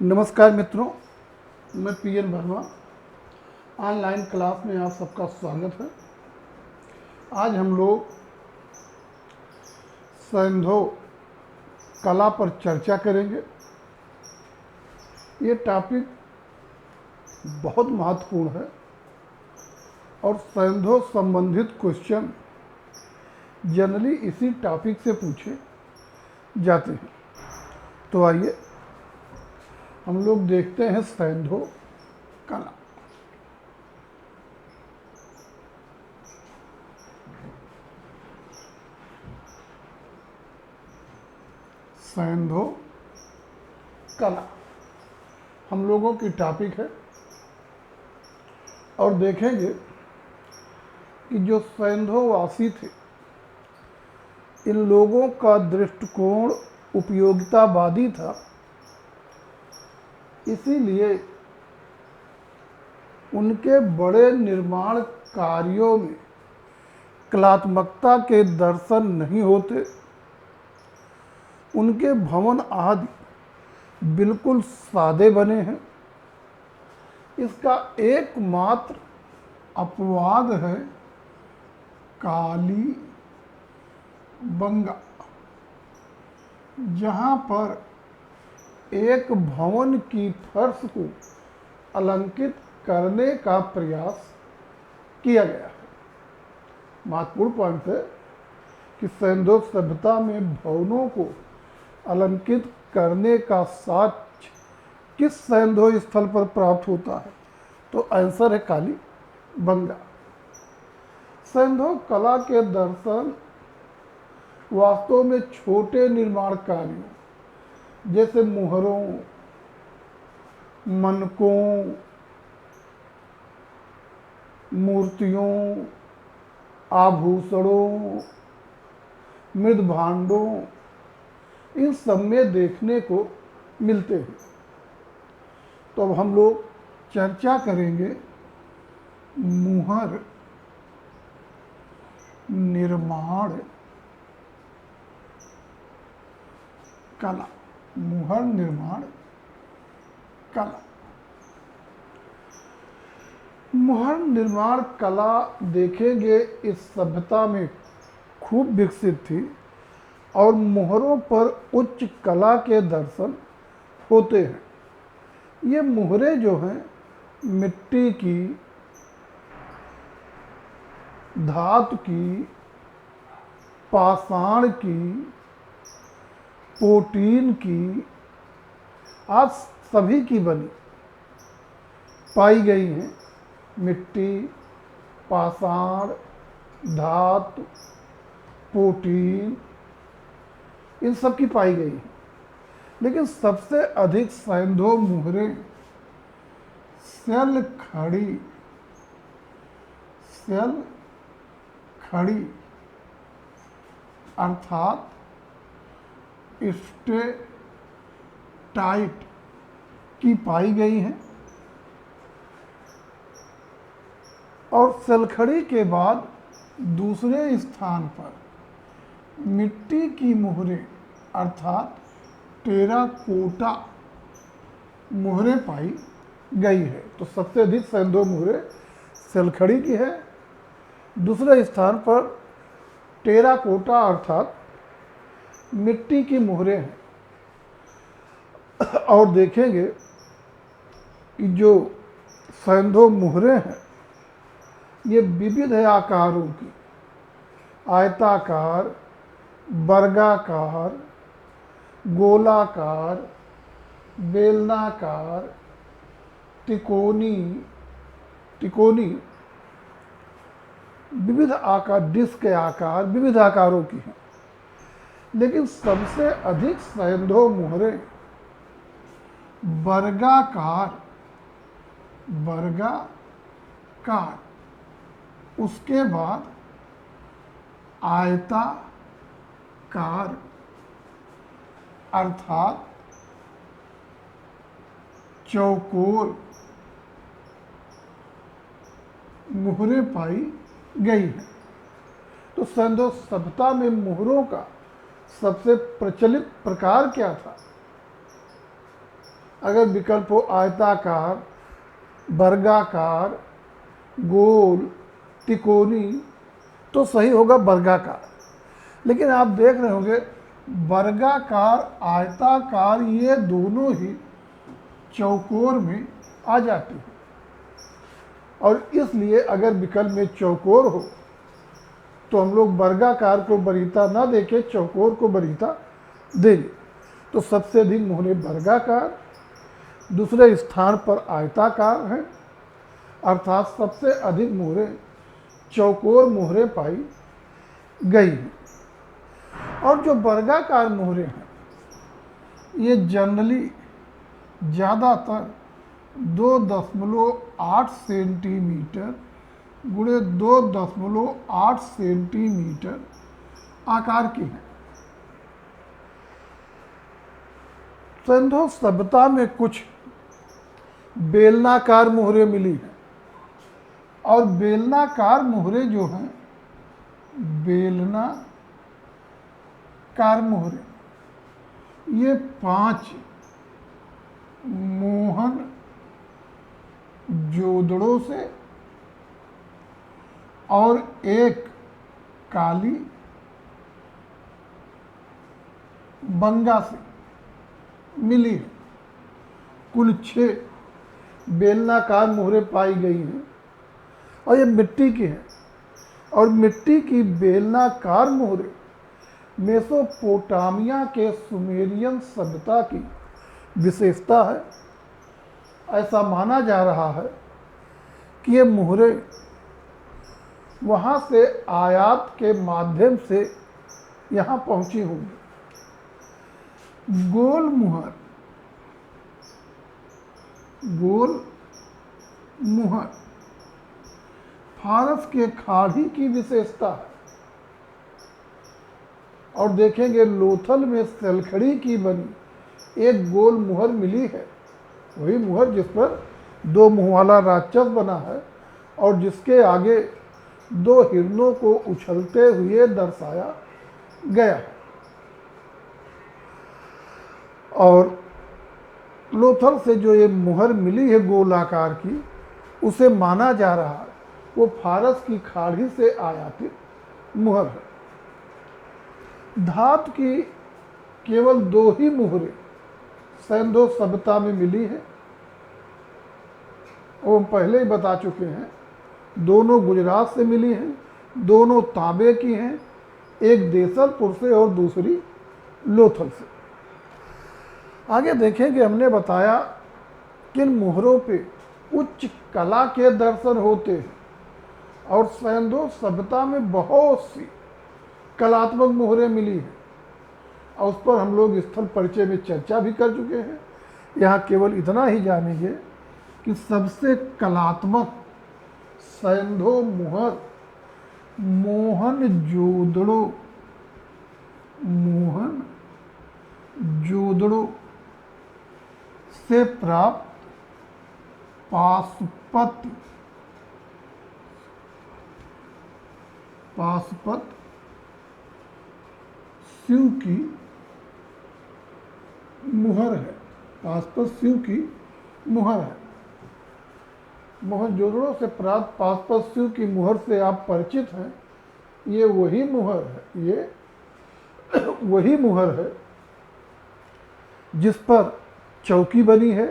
नमस्कार मित्रों, मैं पीएन वर्मा। ऑनलाइन क्लास में आप सबका स्वागत है। आज हम लोग सैंधव कला पर चर्चा करेंगे। ये टॉपिक बहुत महत्वपूर्ण है और सैंधव संबंधित क्वेश्चन जनरली इसी टॉपिक से पूछे जाते हैं। तो आइए हम लोग देखते हैं सैंधव कला। सैंधव कला हम लोगों की टॉपिक है और देखेंगे कि जो सैंधववासी थे, इन लोगों का दृष्टिकोण उपयोगितावादी था। इसीलिए उनके बड़े निर्माण कार्यों में कलात्मकता के दर्शन नहीं होते। उनके भवन आदि बिल्कुल सादे बने हैं। इसका एकमात्र अपवाद है काली बंगा, जहाँ पर एक भवन की फर्श को अलंकृत करने का प्रयास किया गया है। महत्वपूर्ण पॉइंट है कि सैंधव सभ्यता में भवनों को अलंकृत करने का साक्ष्य किस सैंधव स्थल पर प्राप्त होता है? तो आंसर है काली बंगा। सैंधव कला के दर्शन वास्तव में छोटे निर्माण कार्यों जैसे मुहरों, मनकों, मूर्तियों, आभूषणों, मृद भांडों, इन सब में देखने को मिलते हैं। तो अब हम लोग चर्चा करेंगे मुहर निर्माण कला। मुहर निर्माण कला। मुहर निर्माण कला देखेंगे इस सभ्यता में खूब विकसित थी और मुहरों पर उच्च कला के दर्शन होते हैं। ये मुहरें जो हैं मिट्टी की, धातु की, पाषाण की, पोटीन की, आज सभी की बनी पाई गई हैं। मिट्टी, पाषाण, धातु, पोटीन, इन सब की पाई गई है। लेकिन सबसे अधिक सैंधव मुहरें सेल खड़ी अर्थात स्टेटाइट की पाई गई हैं। और सेलखड़ी के बाद दूसरे स्थान पर मिट्टी की मुहरें अर्थात टेराकोटा मुहरें पाई गई है। तो सबसे अधिक सैंधव मुहरें सेलखड़ी की है। दूसरे स्थान पर टेराकोटा अर्थात मिट्टी की मुहरें हैं। और देखेंगे कि जो सैंधव मुहरें हैं ये विविध आकारों की, आयताकार, वर्गाकार, गोलाकार, बेलनाकार, तिकोनी, विविध आकार, डिस्क के आकार, विविध आकारों की हैं। लेकिन सबसे अधिक सैंधव मुहरें वर्गाकार, उसके बाद आयताकार अर्थात चौकोर मुहरें पाई गई हैं। तो सैंधव सभ्यता में मुहरों का सबसे प्रचलित प्रकार क्या था? अगर विकल्प हो आयताकार, वर्गाकार, गोल, त्रिकोणी, तो सही होगा वर्गाकार। लेकिन आप देख रहे होंगे वर्गाकार, आयताकार ये दोनों ही चौकोर में आ जाती है, और इसलिए अगर विकल्प में चौकोर हो तो हम लोग वर्गाकार को वरीयता ना देके चौकोर को वरीयता देंगे। तो सबसे अधिक मोहरे वर्गाकार, दूसरे स्थान पर आयताकार हैं, अर्थात सबसे अधिक मोहरे चौकोर मोहरे पाई गई हैं। और जो वर्गाकार मोहरे हैं ये जनरली ज़्यादातर 2.8 सेंटीमीटर गुणे 2.8 सेंटीमीटर आकार की हैं। सिंधु सभ्यता में कुछ बेलनाकार मोहरे मिली हैं, और बेलनाकार मोहरे जो हैं, बेलनाकार मोहरे ये 5 मोहन जोदड़ों से और 1 काली बंगा से मिली है। कुल 6 बेलनाकार मोहरे पाई गई हैं, और ये मिट्टी की है। और मिट्टी की बेलनाकार मोहरे मेसोपोटामिया के सुमेरियन सभ्यता की विशेषता है। ऐसा माना जा रहा है कि ये मोहरे वहाँ से आयात के माध्यम से यहाँ पहुँची होंगी। गोल मुहर, गोल मुहर फारस के खाड़ी की विशेषता है। और देखेंगे लोथल में सलखड़ी की बनी एक गोल मुहर मिली है, वही मुहर जिस पर 2 मुँह वाला राक्षस बना है और जिसके आगे 2 हिरणों को उछलते हुए दर्शाया गया है। और लोथल से जो ये मुहर मिली है गोल आकार की, उसे माना जा रहा है वो फारस की खाड़ी से आयातित मुहर है। धातु की केवल 2 ही मुहरें सिंधु सभ्यता में मिली है, वो हम पहले ही बता चुके हैं। दोनों गुजरात से मिली हैं, दोनों तांबे की हैं, एक देसलपुर से और दूसरी लोथल से। आगे देखेंगे, हमने बताया कि इन मुहरों पे उच्च कला के दर्शन होते हैं, और सिंधु सभ्यता में बहुत सी कलात्मक मोहरें मिली हैं, और उस पर हम लोग स्थल परिचय में चर्चा भी कर चुके हैं। यहाँ केवल इतना ही जानेंगे कि सबसे कलात्मक सिंधु मुहर मोहन जोदड़ो से प्राप्त पाशुपत शिव की मुहर है। पाशुपत शिव की मुहर है। मोहनजोदड़ो से प्राप्त पाशुपत शिव की मुहर से आप परिचित हैं। ये वही मुहर है, ये वही मुहर है जिस पर चौकी बनी है।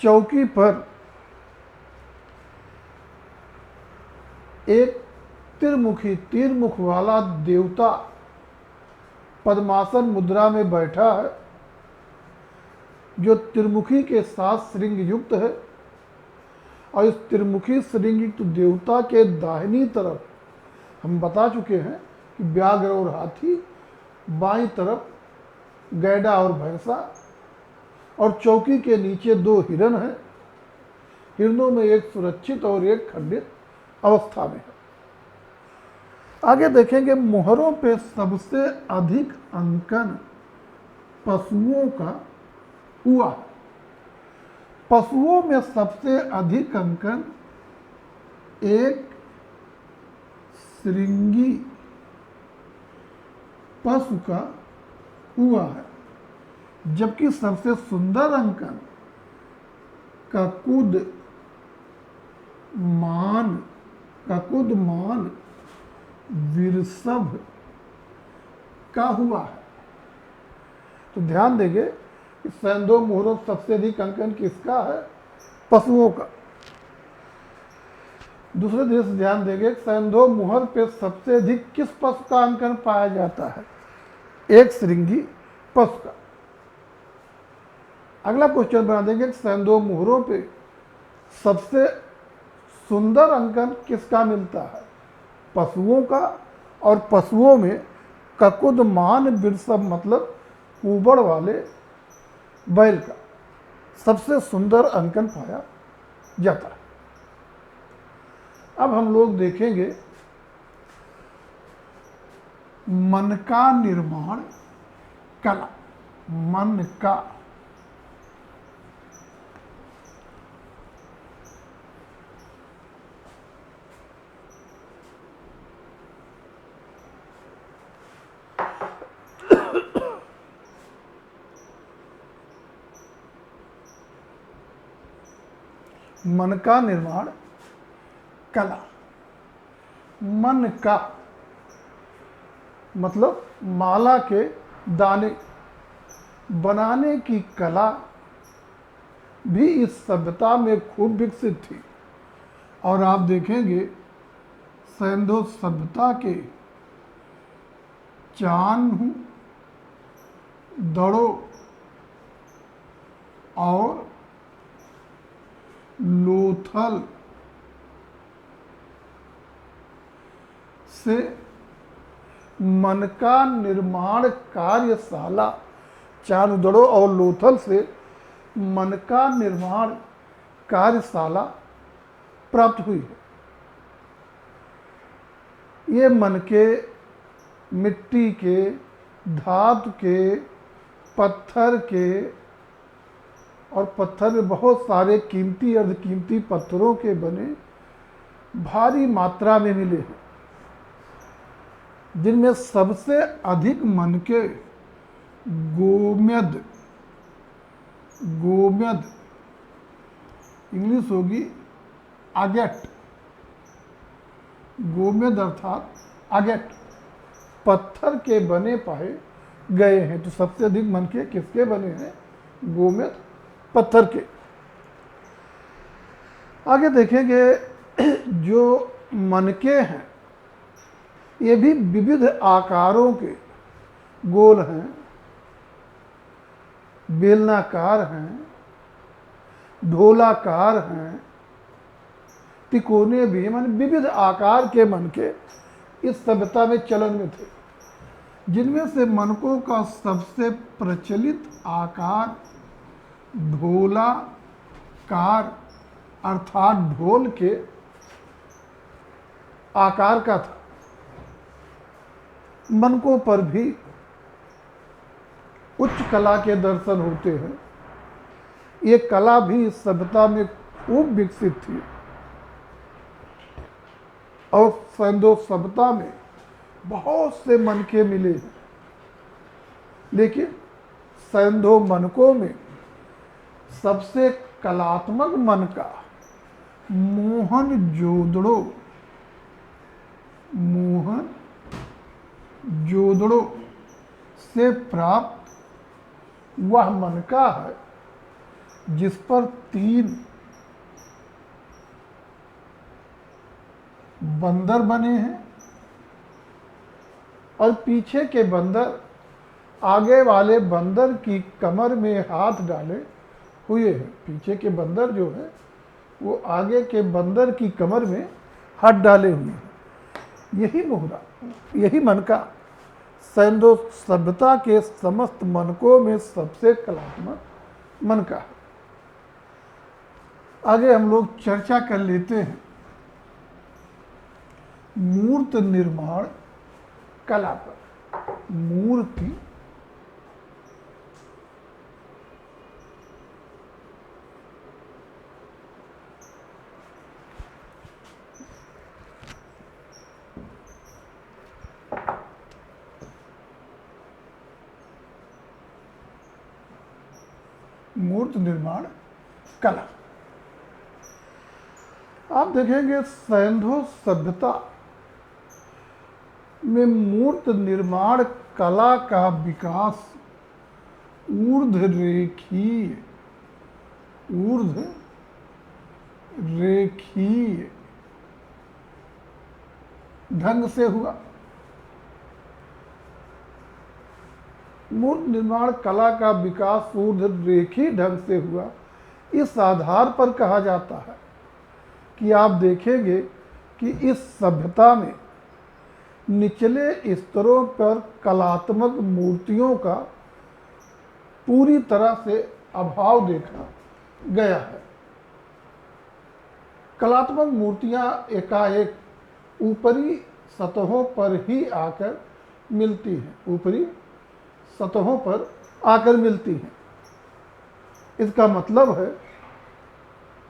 चौकी पर एक तीरमुख वाला देवता पद्मासन मुद्रा में बैठा है, जो त्रिमुखी के साथ श्रृंग युक्त है। और इस त्रिमुखी श्रृंग युक्त देवता के दाहिनी तरफ हम बता चुके हैं कि व्याघ्र और हाथी, बाईं तरफ गैडा और भैंसा, और चौकी के नीचे 2 हिरण हैं। हिरणों में एक सुरक्षित और एक खंडित अवस्था में है। आगे देखेंगे, मुहरों पे सबसे अधिक अंकन पशुओं का हुआ। पशुओं में सबसे अधिक अंकन एक श्रृंगी पशु का हुआ है। जबकि सबसे सुंदर अंकन ककुद मान वृषभ का हुआ है। तो ध्यान देंगे कि सैंधव मुहूर्त सबसे अधिक अंकन किसका है? पशुओं का। दूसरे दृश्य ध्यान देंगे, सैंधव मुहूर्त पे सबसे अधिक किस पशु का अंकन पाया जाता है? एक श्रृंगी पशु का। अगला क्वेश्चन बना देंगे, सैंधव मुहूर्तों पे सबसे सुंदर अंकन किसका मिलता है? पशुओं का। और पशुओं में ककुदमान वृषभ मतलब ऊबड़ वाले बैल का सबसे सुंदर अंकन पाया जाता है। अब हम लोग देखेंगे मन का निर्माण कला। मन का निर्माण कला। मन का मतलब माला के दाने बनाने की कला भी इस सभ्यता में खूब विकसित थी। और आप देखेंगे सैंधव सभ्यता के चान्हु, दड़ो और लोथल से मन का निर्माण कार्यशाला, चानुदड़ो और लोथल से मन का निर्माण कार्यशाला प्राप्त हुई है। ये मन के, मिट्टी के, धातु के, पत्थर के, और पत्थर में बहुत सारे कीमती अर्धकीमती पत्थरों के बने भारी मात्रा में मिले हैं, जिनमें सबसे अधिक मन के गोमेद इंग्लिश होगी आगेट, गोमेद अर्थात आगेट पत्थर के बने पाए गए हैं। तो सबसे अधिक मन के किसके बने हैं? गोमेद पत्थर के। आगे देखेंगे जो मनके हैं ये भी विविध आकारों के, गोल हैं, बेलनाकार हैं, ढोलाकार हैं, तिकोने भी, माने विविध आकार के मनके इस सभ्यता में चलन में थे, जिनमें से मनकों का सबसे प्रचलित आकार ढोलाकार अर्थात ढोल के आकार का था। मनकों पर भी उच्च कला के दर्शन होते हैं। ये कला भी इस सभ्यता में खूब विकसित थी और सैंधव सभ्यता में बहुत से मनके मिले हैं। लेकिन सैंधव मनकों में सबसे कलात्मक मनका मोहनजोदड़ो से प्राप्त वह मनका है जिस पर 3 बंदर बने हैं और पीछे के बंदर आगे वाले बंदर की कमर में हाथ डाले हुए हैं। पीछे के बंदर जो है वो आगे के बंदर की कमर में हाथ डाले हुए हैं। यही मोहरा, यही मनका सैंधव सभ्यता के समस्त मनकों में सबसे कलात्मक मनका है। आगे हम लोग चर्चा कर लेते हैं मूर्त निर्माण कला पर। मूर्ति मूर्त निर्माण कला। आप देखेंगे सैंधव सभ्यता में मूर्त निर्माण कला का विकास ऊर्ध्व रेखीय ढंग से हुआ। मूर्त निर्माण कला का विकास ऊर्ध्व रेखीय ढंग से हुआ। इस आधार पर कहा जाता है कि आप देखेंगे कि इस सभ्यता में निचले स्तरों पर कलात्मक मूर्तियों का पूरी तरह से अभाव देखा गया है। कलात्मक मूर्तियां एकाएक ऊपरी सतहों पर ही आकर मिलती हैं, ऊपरी सतहों पर आकर मिलती हैं। इसका मतलब है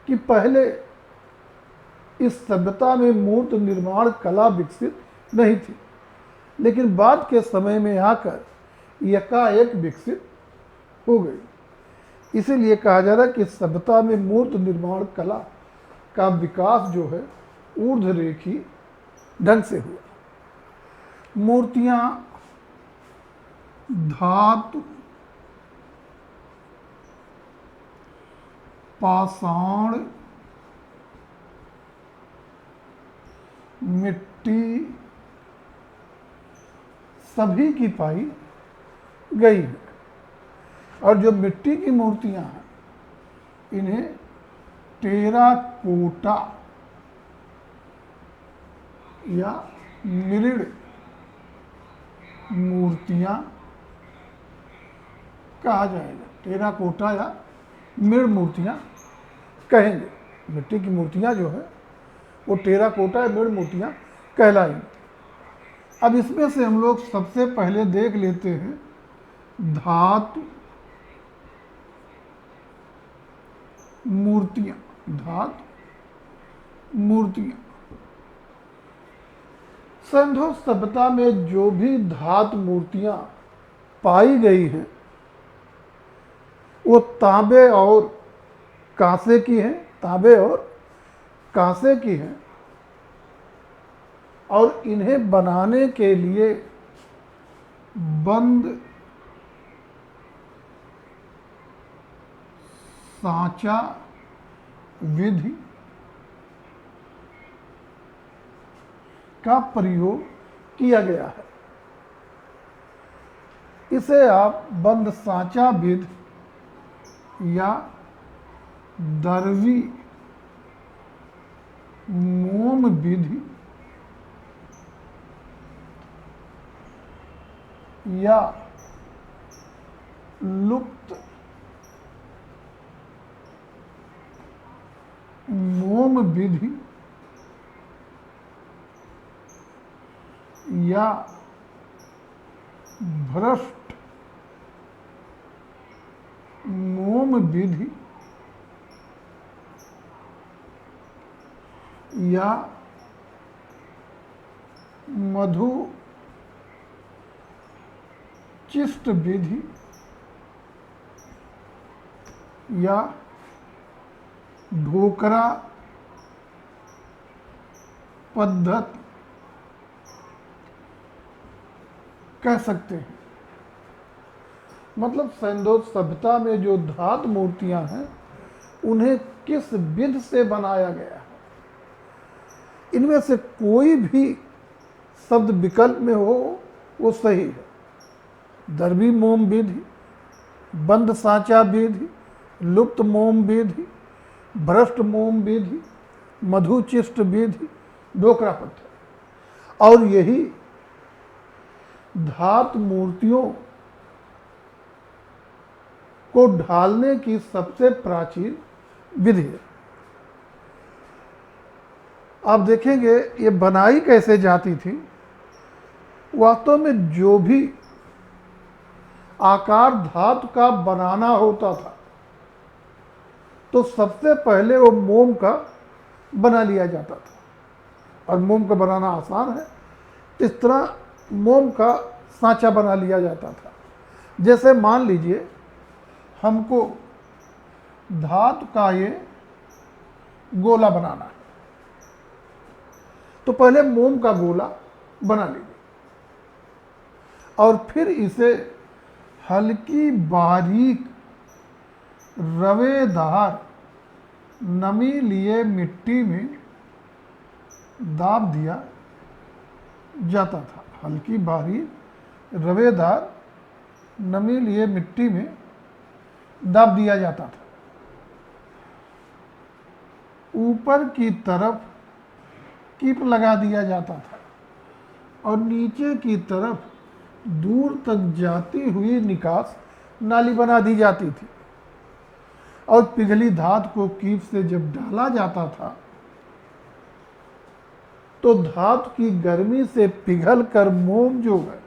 कि पहले इस सभ्यता में मूर्त निर्माण कला विकसित नहीं थी, लेकिन बाद के समय में आकर एकाएक विकसित हो गई। इसीलिए कहा जा रहा है कि सभ्यता में मूर्त निर्माण कला का विकास जो है ऊर्ध्वरेखीय ढंग से हुआ। मूर्तियां धातु, पाषाण, मिट्टी सभी की पाई गई है। और जो मिट्टी की मूर्तियां हैं इन्हें टेराकोटा या मृण मूर्तियां कहा जाएगा। टेराकोटा या मृण मूर्तियां कहेंगे। मिट्टी की मूर्तियां जो है वो टेराकोटा या मृण मूर्तियां कहलाएंगी। अब इसमें से हम लोग सबसे पहले देख लेते हैं धातु मूर्तियां। धातु मूर्तियां सैंधव सभ्यता में जो भी धातु मूर्तियां पाई गई हैं वो तांबे और कांसे की हैं, तांबे और कांसे की हैं। और इन्हें बनाने के लिए बंद सांचा विधि का प्रयोग किया गया है। इसे आप बंद सांचा विधि या दरवी मोम विधि या लुप्त मोम विधि या भ्रष्ट मोम विधि या मधु चिष्ट विधि या ढोकरा पद्धति कह सकते हैं। मतलब सैंधव सभ्यता में जो धातु मूर्तियां हैं उन्हें किस विधि से बनाया गया है, इनमें से कोई भी शब्द विकल्प में हो वो सही है। दरवी मोम विधि, बंद सांचा विधि, लुप्त मोम विधि, भ्रष्ट मोम विधि, मधुचिष्ट विधि, ढोकरा पद्धति। और यही धातु मूर्तियों को ढालने की सबसे प्राचीन विधि है। आप देखेंगे ये बनाई कैसे जाती थी। वास्तव में जो भी आकार धातु का बनाना होता था तो सबसे पहले वो मोम का बना लिया जाता था। और मोम का बनाना आसान है, इस तरह मोम का सांचा बना लिया जाता था। जैसे मान लीजिए हमको धातु का ये गोला बनाना है। तो पहले मोम का गोला बना लीजिए और फिर इसे हल्की बारीक रवेदार नमी लिए मिट्टी में दाब दिया जाता था। हल्की बारीक रवेदार नमी लिए मिट्टी में दाब दिया जाता था। ऊपर की तरफ कीप लगा दिया जाता था और नीचे की तरफ दूर तक जाती हुई निकास नाली बना दी जाती थी। और पिघली धातु को कीप से जब डाला जाता था तो धातु की गर्मी से पिघल कर मोम जो है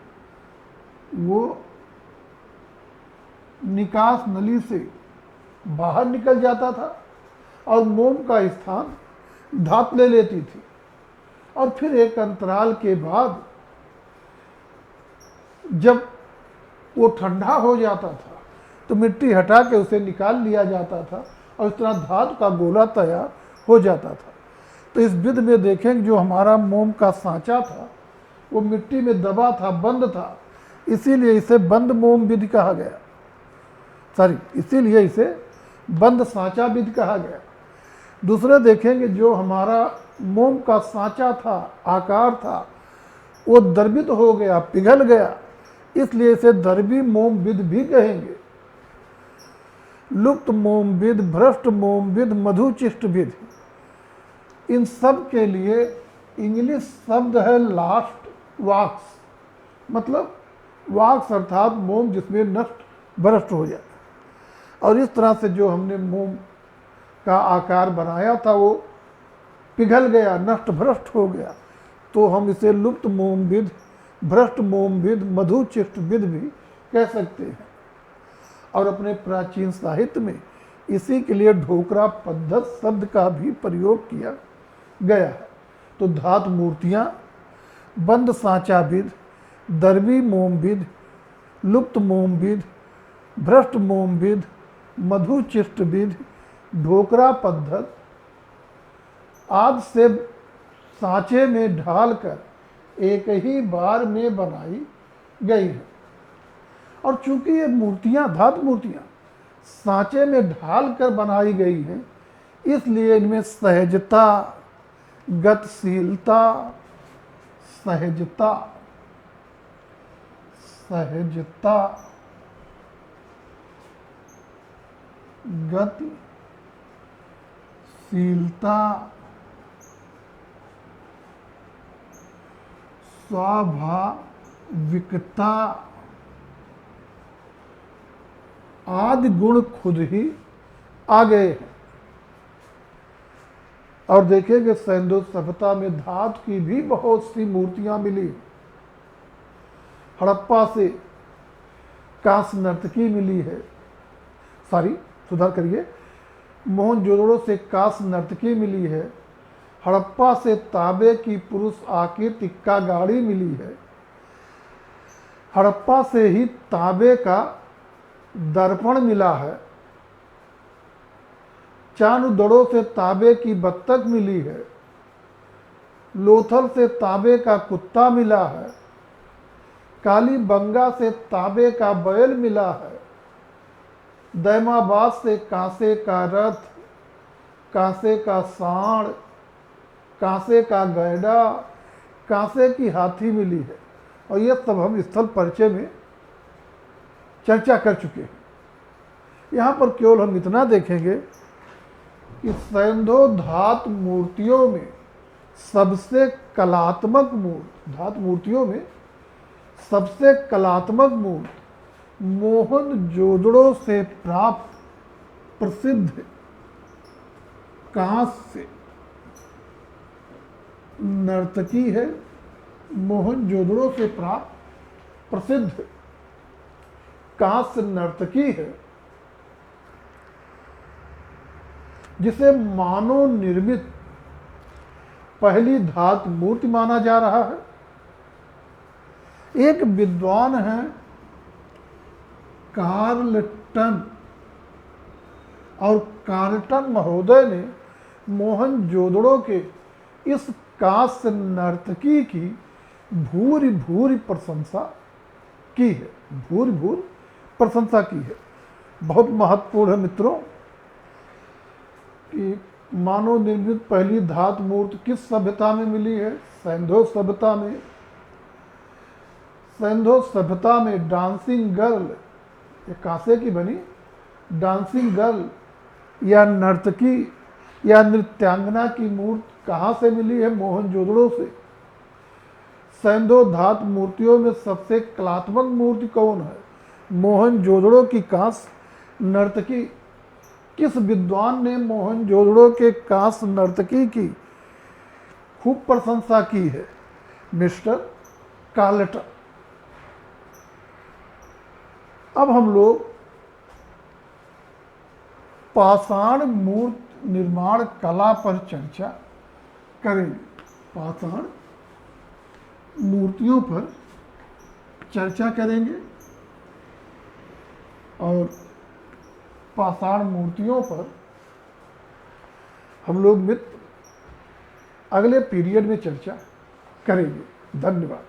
वो निकास नली से बाहर निकल जाता था और मोम का स्थान धातु ले लेती थी। और फिर एक अंतराल के बाद जब वो ठंडा हो जाता था तो मिट्टी हटा के उसे निकाल लिया जाता था और इस तरह धातु का गोला तैयार हो जाता था। तो इस विधि में देखेंगे जो हमारा मोम का सांचा था वो मिट्टी में दबा था, बंद था, इसीलिए इसे बंद मोम विधि कहा गया। इसीलिए इसे बंद सांचा विधि कहा गया। दूसरे देखेंगे जो हमारा मोम का सांचा था, आकार था, वो द्रवित हो गया, पिघल गया, इसलिए इसे द्रवी मोम विधि भी कहेंगे। लुप्त मोम विधि, भ्रष्ट मोम विधि, मधुचिष्ट विधि, इन सब के लिए इंग्लिश शब्द है लास्ट वॉक्स, मतलब वॉक्स अर्थात मोम जिसमें नष्ट भ्रष्ट हो जाए। और इस तरह से जो हमने मोम का आकार बनाया था वो पिघल गया, नष्ट भ्रष्ट हो गया, तो हम इसे लुप्त मोम विधि, भ्रष्ट मोम विधि, मधुचिष्ट विधि भी कह सकते हैं। और अपने प्राचीन साहित्य में इसी के लिए ढोकरा पद्धत शब्द का भी प्रयोग किया गया है। तो धातु मूर्तियाँ, बंद सांचा विधि, दरवी मोम विधि, लुप्त मोम विधि, भ्रष्ट मोम विधि, मधुचिष्ट विधि, ढोकरा पद्धत आदि से सांचे में ढालकर एक ही बार में बनाई गई है। और चूंकि ये मूर्तियां, धातु मूर्तियां सांचे में ढालकर बनाई गई हैं, इसलिए इनमें सहजता, गतिशीलता, सहजता, गतिशीलता, स्वाभाविकता आदि गुण खुद ही आ गए हैं। और देखेंगे सैंधव सभ्यता में धातु की भी बहुत सी मूर्तियां मिली। हड़प्पा से कांस्य नर्तकी मिली है, मोहनजोदड़ो से कांस्य नर्तकी मिली है। हड़प्पा से तांबे की पुरुष आकृति इक्का गाड़ी मिली है। हड़प्पा से ही तांबे का दर्पण मिला है। चांददड़ो से तांबे की बत्तख मिली है। लोथल से तांबे का कुत्ता मिला है। कालीबंगा से तांबे का बैल मिला है। दैमाबाद से कांसे का रथ, कांसे का सांड, कांसे का गैडा, कांसे की हाथी मिली है। और यह सब हम स्थल परिचय में चर्चा कर चुके हैं। यहाँ पर केवल हम इतना देखेंगे कि सैंधव धातु मूर्तियों में सबसे कलात्मक मूर्ति, धातु मूर्तियों में सबसे कलात्मक मूर्ति मोहनजोदड़ो से प्राप्त प्रसिद्ध कांस्य नर्तकी है। मोहनजोदड़ो से प्राप्त प्रसिद्ध कांस्य नर्तकी है, जिसे मानव निर्मित पहली धातु मूर्ति माना जा रहा है। एक विद्वान हैं कार्लटन और कार्लटन महोदय ने मोहनजोदड़ो के इस कांस्य नर्तकी की भूरि भूरि प्रशंसा की है, भूरि भूरि प्रशंसा की है। बहुत महत्वपूर्ण है मित्रों कि मानव निर्मित पहली धातु मूर्ति किस सभ्यता में मिली है? सैंधव सभ्यता में। सैंधव सभ्यता में डांसिंग गर्ल, ये कांसे की बनी डांसिंग गर्ल या नर्तकी या नृत्यांगना की मूर्ति कहाँ से मिली है? मोहनजोदड़ो से। सैंधव धातु मूर्तियों में सबसे कलात्मक मूर्ति कौन है? मोहनजोदड़ो की कांस्य नर्तकी। किस विद्वान ने मोहनजोदड़ो के कांस्य नर्तकी की खूब प्रशंसा की है? Mister Carlton. अब हम लोग पाषाण मूर्ति निर्माण कला पर चर्चा करेंगे। पाषाण मूर्तियों पर चर्चा करेंगे और पाषाण मूर्तियों पर हम लोग मित्र अगले पीरियड में चर्चा करेंगे। धन्यवाद।